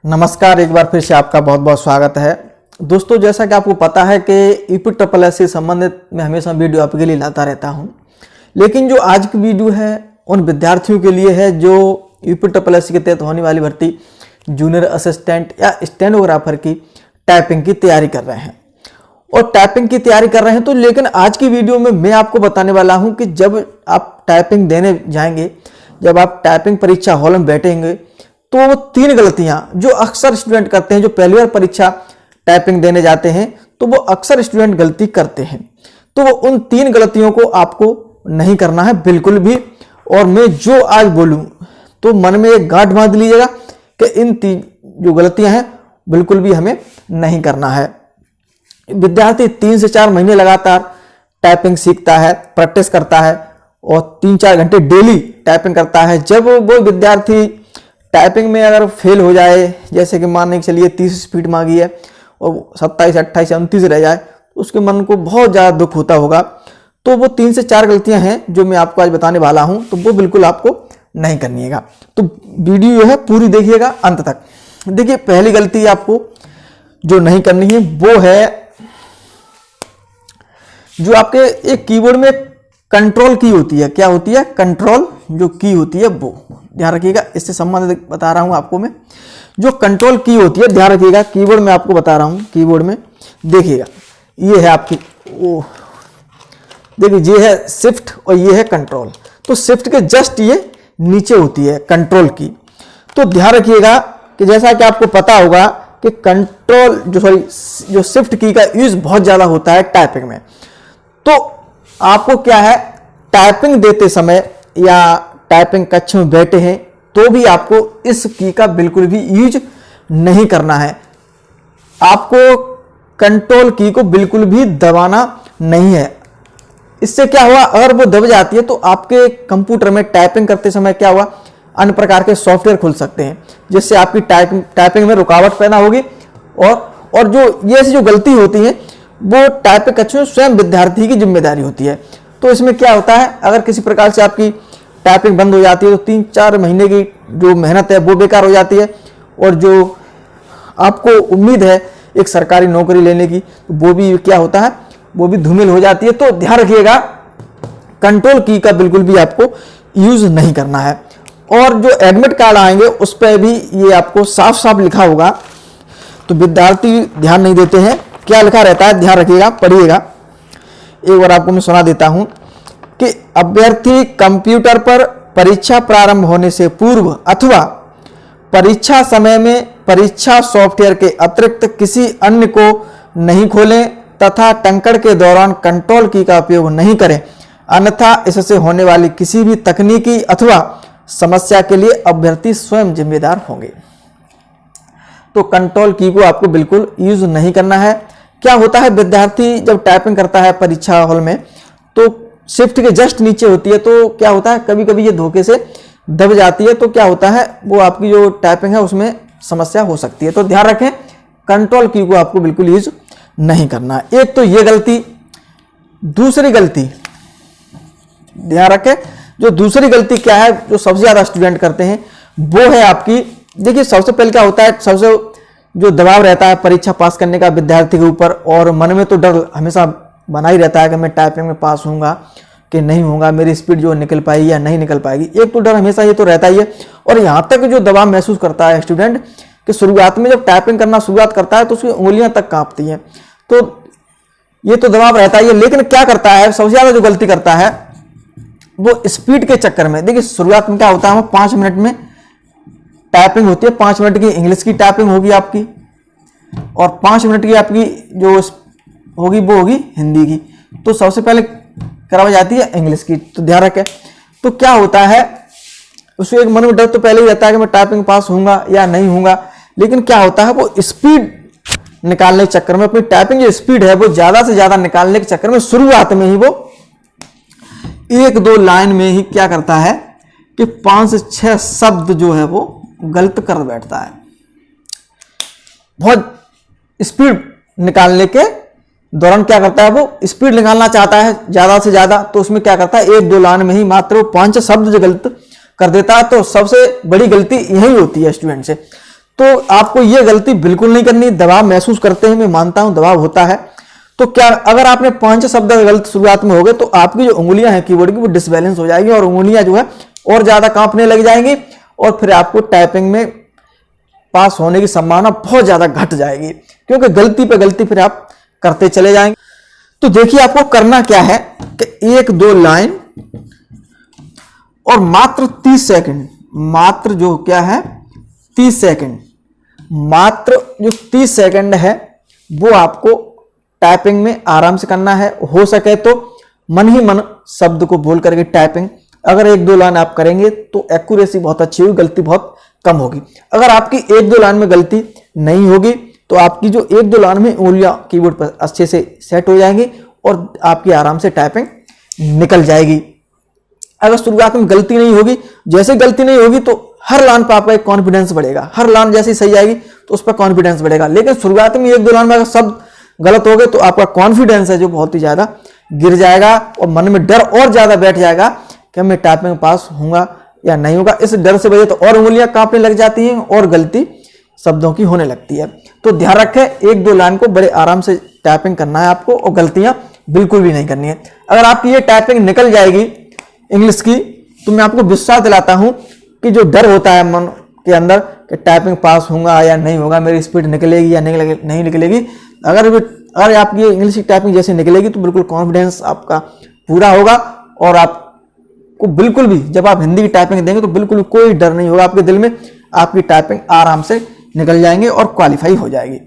नमस्कार, एक बार फिर से आपका बहुत बहुत स्वागत है। दोस्तों, जैसा कि आपको पता है कि यूपीएससी से संबंधित मैं हमेशा वीडियो आपके लिए लाता रहता हूं, लेकिन जो आज की वीडियो है उन विद्यार्थियों के लिए है जो यूपीएससी के तहत होने वाली भर्ती जूनियर असिस्टेंट या स्टेनोग्राफर की टाइपिंग की तैयारी कर रहे हैं और टाइपिंग की तैयारी कर रहे हैं। तो लेकिन आज की वीडियो में मैं आपको बताने वाला हूँ कि जब आप टाइपिंग देने जाएंगे, जब आप टाइपिंग परीक्षा हॉल में बैठेंगे, तो वो 3 गलतियां जो अक्सर स्टूडेंट करते हैं, जो पहली बार परीक्षा टाइपिंग देने जाते हैं तो वो अक्सर स्टूडेंट गलती करते हैं। तो वो उन 3 गलतियों को आपको नहीं करना है बिल्कुल भी। और मैं जो आज बोलूं तो मन में एक गांठ बांध लीजिएगा कि इन 3 जो गलतियां हैं बिल्कुल भी हमें नहीं करना है। विद्यार्थी 3 से 4 महीने लगातार टाइपिंग सीखता है, प्रैक्टिस करता है और 3-4 घंटे डेली टाइपिंग करता है। जब वो विद्यार्थी टाइपिंग में अगर फेल हो जाए, जैसे कि मानने के चलिए 30 स्पीड मांगी है और 27, 28, 29 रह जाए, तो उसके मन को बहुत ज़्यादा दुख होता होगा। तो वो 3 से 4 गलतियां हैं जो मैं आपको आज बताने वाला हूं, तो वो बिल्कुल आपको नहीं करनीएगा। तो वीडियो जो है पूरी देखिएगा अंत तक। देखिए, पहली गलती आपको जो नहीं करनी है वो है जो आपके एक कीबोर्ड में कंट्रोल की होती है। क्या होती है? कंट्रोल जो की होती है, वो ध्यान रखिएगा। इससे संबंधित बता रहा हूं आपको मैं। जो कंट्रोल की होती है, ध्यान रखिएगा, कीबोर्ड में आपको बता रहा हूं। कीबोर्ड में देखिएगा, ये है आपकी देखिए, ये है शिफ्ट और ये है कंट्रोल। तो शिफ्ट के जस्ट ये नीचे होती है कंट्रोल की। तो ध्यान रखिएगा कि जैसा कि आपको पता होगा कि कंट्रोल जो शिफ्ट की का यूज बहुत ज्यादा होता है टाइपिंग में। तो आपको क्या है, टाइपिंग देते समय या टाइपिंग कक्ष में बैठे हैं तो भी आपको इस की का बिल्कुल भी यूज नहीं करना है। आपको कंट्रोल की को बिल्कुल भी दबाना नहीं है। इससे क्या हुआ, अगर वो दब जाती है तो आपके कंप्यूटर में टाइपिंग करते समय क्या हुआ, अन्य प्रकार के सॉफ्टवेयर खुल सकते हैं जिससे आपकी टाइपिंग में रुकावट पैदा होगी। और जो ये ऐसी जो गलती होती है वो टाइपिंग कक्ष में स्वयं विद्यार्थी की जिम्मेदारी होती है। तो इसमें क्या होता है, अगर किसी प्रकार से आपकी टाइपिंग बंद हो जाती है तो 3-4 महीने की जो मेहनत है वो बेकार हो जाती है और जो आपको उम्मीद है एक सरकारी नौकरी लेने की, वो भी क्या होता है, वो भी धूमिल हो जाती है। तो ध्यान रखिएगा, कंट्रोल की का बिल्कुल भी आपको यूज नहीं करना है। और जो एडमिट कार्ड आएंगे उस पर भी ये आपको साफ साफ लिखा होगा, तो विद्यार्थी ध्यान नहीं देते हैं। क्या लिखा रहता है, ध्यान रखिएगा, पढ़िएगा। एक बार आपको मैं सुना देता हूं कि अभ्यर्थी कंप्यूटर पर परीक्षा प्रारंभ होने से पूर्व अथवा परीक्षा समय में परीक्षा सॉफ्टवेयर के अतिरिक्त किसी अन्य को नहीं खोलें तथा टंकण के दौरान कंट्रोल की का उपयोग नहीं करें, अन्यथा इससे होने वाली किसी भी तकनीकी अथवा समस्या के लिए अभ्यर्थी स्वयं जिम्मेदार होंगे। तो कंट्रोल की को आपको बिल्कुल यूज नहीं करना है। क्या होता है, विद्यार्थी जब टाइपिंग करता है परीक्षा हॉल में तो शिफ्ट के जस्ट नीचे होती है, तो क्या होता है, कभी कभी ये धोखे से दब जाती है। तो क्या होता है, वो आपकी जो टाइपिंग है उसमें समस्या हो सकती है। तो ध्यान रखें, कंट्रोल की को आपको बिल्कुल यूज नहीं करना है। एक तो ये गलती। दूसरी गलती ध्यान रखें, जो दूसरी गलती क्या है जो सबसे ज्यादा स्टूडेंट करते हैं वो है आपकी, देखिए सबसे पहले क्या होता है, सबसे जो दबाव रहता है परीक्षा पास करने का विद्यार्थी के ऊपर, और मन में तो डर हमेशा बना ही रहता है कि मैं टाइपिंग में पास होऊंगा कि नहीं होऊंगा, मेरी स्पीड जो निकल पाएगी या नहीं निकल पाएगी। एक तो डर हमेशा ये तो रहता ही है। और यहाँ तक जो दबाव महसूस करता है स्टूडेंट कि शुरुआत में जब टाइपिंग करना शुरुआत करता है तो उसकी उंगलियां तक कांपती हैं। तो ये तो दबाव रहता ही है। लेकिन क्या करता है, सबसे ज्यादा जो गलती करता है वो स्पीड के चक्कर में, देखिए शुरुआत में क्या होता है, 5 मिनट में टाइपिंग होती है। 5 मिनट की इंग्लिश की टाइपिंग होगी आपकी और 5 मिनट की आपकी जो होगी वो होगी हिंदी की। तो सबसे पहले करवाई जाती है इंग्लिश की। तो ध्यान रखें, तो क्या होता है, उसको एक मन में डर तो पहले ही रहता है कि मैं टाइपिंग पास होऊंगा या नहीं होऊंगा। लेकिन क्या होता है, वो स्पीड निकालने के चक्कर में, अपनी टाइपिंग जो स्पीड है वो ज्यादा से ज्यादा निकालने के चक्कर में शुरुआत में ही वो 1-2 लाइन में ही क्या करता है कि 5 से 6 शब्द जो है वो गलत कर बैठता है। बहुत स्पीड निकालने के दौरान क्या करता है, वो स्पीड निकालना चाहता है ज्यादा से ज्यादा, तो उसमें क्या करता है 1-2 लाइन में ही मात्र 5 शब्द जो गलत कर देता है। तो सबसे बड़ी गलती यही होती है स्टूडेंट से। तो आपको ये गलती बिल्कुल नहीं करनी। दबाव महसूस करते हैं, मैं मानता हूं दबाव होता है, तो क्या अगर आपने 5 शब्द गलत शुरुआत में हो गए तो आपकी जो उंगलियां हैं कीबोर्ड की वो डिसबैलेंस हो जाएगी और उंगलियां जो है और ज्यादा कांपने लग जाएंगी और फिर आपको टाइपिंग में पास होने की संभावना बहुत ज्यादा घट जाएगी, क्योंकि गलती पे गलती फिर आप करते चले जाएंगे। तो देखिए आपको करना क्या है कि 1-2 लाइन और मात्र 30 सेकंड, मात्र जो क्या है 30 सेकंड, मात्र जो 30 सेकंड है वो आपको टाइपिंग में आराम से करना है। हो सके तो मन ही मन शब्द को बोल करके टाइपिंग, अगर 1-2 लाइन आप करेंगे तो एक्यूरेसी बहुत अच्छी होगी, गलती बहुत कम होगी। अगर आपकी 1-2 लाइन में गलती नहीं होगी तो आपकी जो 1-2 लाइन में उंगलियां कीबोर्ड पर अच्छे से सेट हो जाएंगी और आपकी आराम से टाइपिंग निकल जाएगी। अगर शुरुआत में गलती नहीं होगी, जैसे गलती नहीं होगी तो हर लाइन पर आपका एक कॉन्फिडेंस बढ़ेगा, हर लाइन जैसी सही आएगी तो उस पर कॉन्फिडेंस बढ़ेगा। लेकिन शुरुआत में 1-2 लाइन में अगर शब्द गलत हो गए तो आपका कॉन्फिडेंस है जो बहुत ही ज्यादा गिर जाएगा और मन में डर और ज्यादा बैठ जाएगा कि मैं टाइपिंग पास होऊंगा या नहीं होगा। इस डर से वजह तो और उंगलियां कांपने लग जाती हैं और गलती शब्दों की होने लगती है। तो ध्यान रखें, 1-2 लाइन को बड़े आराम से टाइपिंग करना है आपको और गलतियां बिल्कुल भी नहीं करनी है। अगर आपकी ये टाइपिंग निकल जाएगी इंग्लिश की तो मैं आपको विश्वास दिलाता हूं कि जो डर होता है मन के अंदर कि टाइपिंग पास होगा या नहीं होगा, मेरी स्पीड निकलेगी या नहीं निकलेगी, अगर आपकी इंग्लिश की टाइपिंग जैसे निकलेगी तो बिल्कुल कॉन्फिडेंस आपका पूरा होगा और आपको बिल्कुल भी जब आप हिंदी की टाइपिंग देंगे तो बिल्कुल कोई डर नहीं होगा आपके दिल में, आपकी टाइपिंग आराम से निकल जाएंगे और क्वालिफाई हो जाएगी।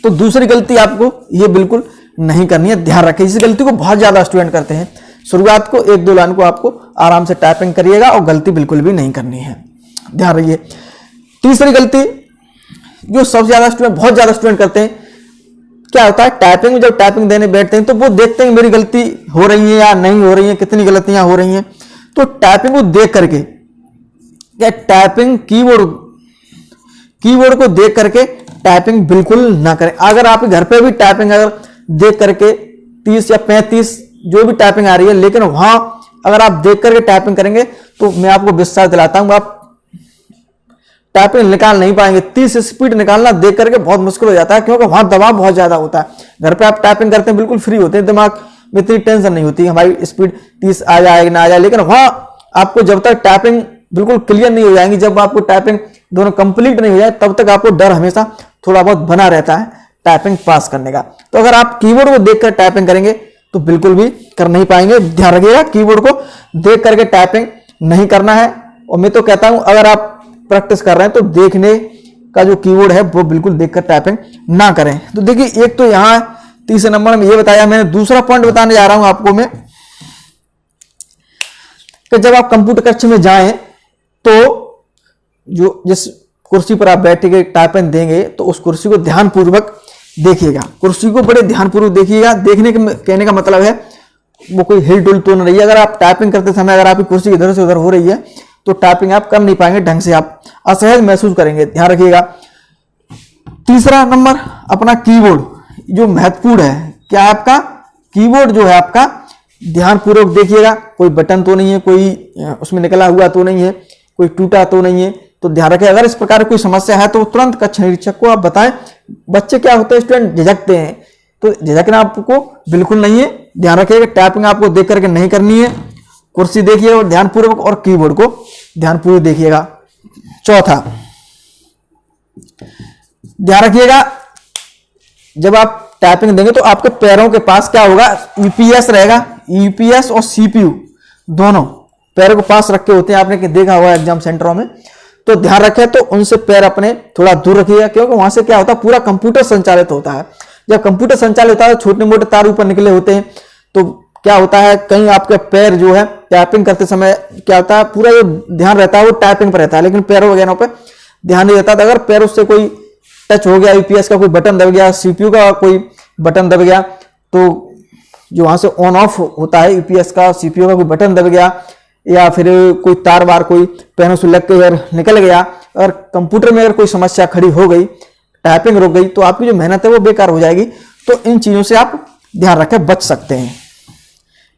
तो दूसरी गलती आपको ये बिल्कुल नहीं करनी है, ध्यान रखें। इस गलती को बहुत ज्यादा स्टूडेंट करते हैं। शुरुआत को 1-2 लाइन को आपको आराम से टाइपिंग करिएगा और गलती बिल्कुल भी नहीं करनी है, ध्यान रखिए। तीसरी गलती जो सबसे ज्यादा स्टूडेंट, बहुत ज्यादा स्टूडेंट करते हैं, क्या होता है टाइपिंग में जब टाइपिंग देने बैठते हैं तो वो देखते हैं मेरी गलती हो रही है या नहीं हो रही है, कितनी गलतियां हो रही हैं। तो टाइपिंग को देख करके, क्या टाइपिंग कीबोर्ड को देख करके टाइपिंग बिल्कुल ना करें। अगर आप घर पे भी टाइपिंग अगर देख करके 30 या 35 जो भी टाइपिंग आ रही है, लेकिन वहां अगर आप देख करके टाइपिंग करेंगे तो मैं आपको विश्वास दिलाता हूं आप टाइपिंग निकाल नहीं पाएंगे। 30 स्पीड निकालना देख करके बहुत मुश्किल हो जाता है, क्योंकि वहां दबाव बहुत ज्यादा होता है। घर पे आप टाइपिंग करते हैं बिल्कुल फ्री होते हैं, दिमाग में इतनी टेंशन नहीं होती हमारी स्पीड 30 आ जाए ना आ जाए। लेकिन वहां आपको जब तक टाइपिंग बिल्कुल क्लियर नहीं हो जाएंगी, जब आपको टाइपिंग दोनों कंप्लीट नहीं हो जाए, तब तक आपको डर हमेशा थोड़ा बहुत बना रहता है टाइपिंग पास करने का। तो अगर आप कीबोर्ड को देखकर टाइपिंग करेंगे तो बिल्कुल भी कर नहीं पाएंगे। ध्यान रखिएगा, कीबोर्ड को देख करके टाइपिंग नहीं करना है। और मैं तो कहता हूं अगर आप प्रैक्टिस कर रहे हैं तो देखने का जो कीबोर्ड है वो बिल्कुल देखकर टाइपिंग ना करें। तो देखिए, एक तो यहां तीसरे नंबर में ये बताया मैंने। दूसरा पॉइंट बताने जा रहा हूं आपको मैं कि जब आप कंप्यूटर कक्ष में जाएं तो जो जिस कुर्सी पर आप बैठ के टाइपिंग देंगे तो उस कुर्सी को ध्यानपूर्वक देखिएगा, कुर्सी को बड़े ध्यानपूर्वक देखिएगा। देखने के कहने का मतलब है वो कोई हिल डुल तो नहीं है। अगर आप टाइपिंग करते समय अगर आपकी कुर्सी इधर से उधर हो रही है तो टाइपिंग आप कर नहीं पाएंगे ढंग से, आप असहज महसूस करेंगे, ध्यान रखिएगा। तीसरा नंबर अपना कीबोर्ड जो महत्वपूर्ण है, क्या आपका कीबोर्ड जो है आपका ध्यानपूर्वक देखिएगा। कोई बटन तो नहीं है, कोई उसमें निकला हुआ तो नहीं है, कोई टूटा तो नहीं है। तो ध्यान रखें, अगर इस प्रकार कोई समस्या है तो तुरंत कक्ष निरीक्षक को आप बताएं। बच्चे क्या होते हैं, स्टूडेंट झिझकते हैं, तो झिझकना आपको बिल्कुल नहीं है। ध्यान रखिएगा, टाइपिंग आपको देख करके नहीं करनी है। कुर्सी देखिए और ध्यानपूर्वक, और कीबोर्ड को ध्यानपूर्वक देखिएगा। चौथा, ध्यान रखिएगा, जब आप टाइपिंग देंगे तो आपके पैरों के पास क्या होगा, यूपीएस रहेगा। यूपीएस और सीपीयू दोनों पैरों के पास रखे होते हैं, आपने देखा होगा एग्जाम सेंटरों में। तो ध्यान रखें, तो उनसे पैर अपने थोड़ा दूर रखिएगा, क्योंकि वहां से क्या होता है पूरा कंप्यूटर संचालित होता है। जब कंप्यूटर संचालित होता है छोटे मोटे तार ऊपर निकले होते हैं, तो क्या होता है कहीं आपके पैर जो है टाइपिंग करते समय क्या होता है पूरा जो ध्यान रहता है वो टाइपिंग पर रहता है, लेकिन पैरों वगैरह पर ध्यान नहीं रहता। तो अगर पैर उससे कोई टच हो गया, यूपीएस का कोई बटन दब गया, सीपीयू का कोई बटन दब गया, तो जो वहां से ऑन ऑफ होता है यूपीएस का, सीपीयू का कोई बटन दब गया, या फिर कोई तार बार कोई पैनों से लग के अगर निकल गया, और कंप्यूटर में अगर कोई समस्या खड़ी हो गई, टाइपिंग रुक गई, तो आपकी जो मेहनत है वो बेकार हो जाएगी। तो इन चीजों से आप ध्यान रखें, बच सकते हैं।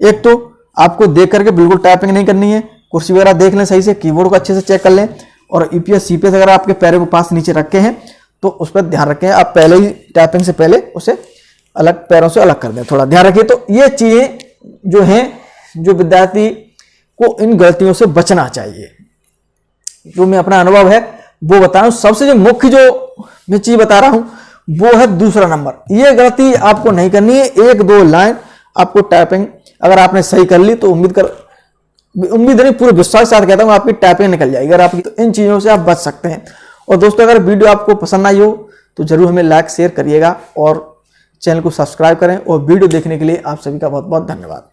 एक तो आपको देख करके बिल्कुल टाइपिंग नहीं करनी है, कुर्सी वगैरह देख लें सही से, कीबोर्ड को अच्छे से चेक कर लें, और ईपीएस सीपीएस अगर आपके पैरों के पास नीचे रखे हैं तो उस पर ध्यान रखें, आप पहले ही टैपिंग से पहले उसे अलग, पैरों से अलग कर दें, थोड़ा ध्यान रखिए। तो ये चीजें जो हैं, जो विद्यार्थी को इन गलतियों से बचना चाहिए, जो मैं अपना अनुभव है वो बता रहा हूं। सबसे जो मुख्य जो मैं चीज बता रहा हूं वो है दूसरा नंबर, ये गलती आपको नहीं करनी है। 1-2 लाइन आपको टाइपिंग अगर आपने सही कर ली तो उम्मीद नहीं, पूरे विश्वास के साथ कहता हूं आपकी टाइपिंग निकल जाएगी अगर आपकी, तो इन चीजों से आप बच सकते हैं। और दोस्तों अगर वीडियो आपको पसंद आई हो तो जरूर हमें लाइक शेयर करिएगा और चैनल को सब्सक्राइब करें। और वीडियो देखने के लिए आप सभी का बहुत बहुत धन्यवाद।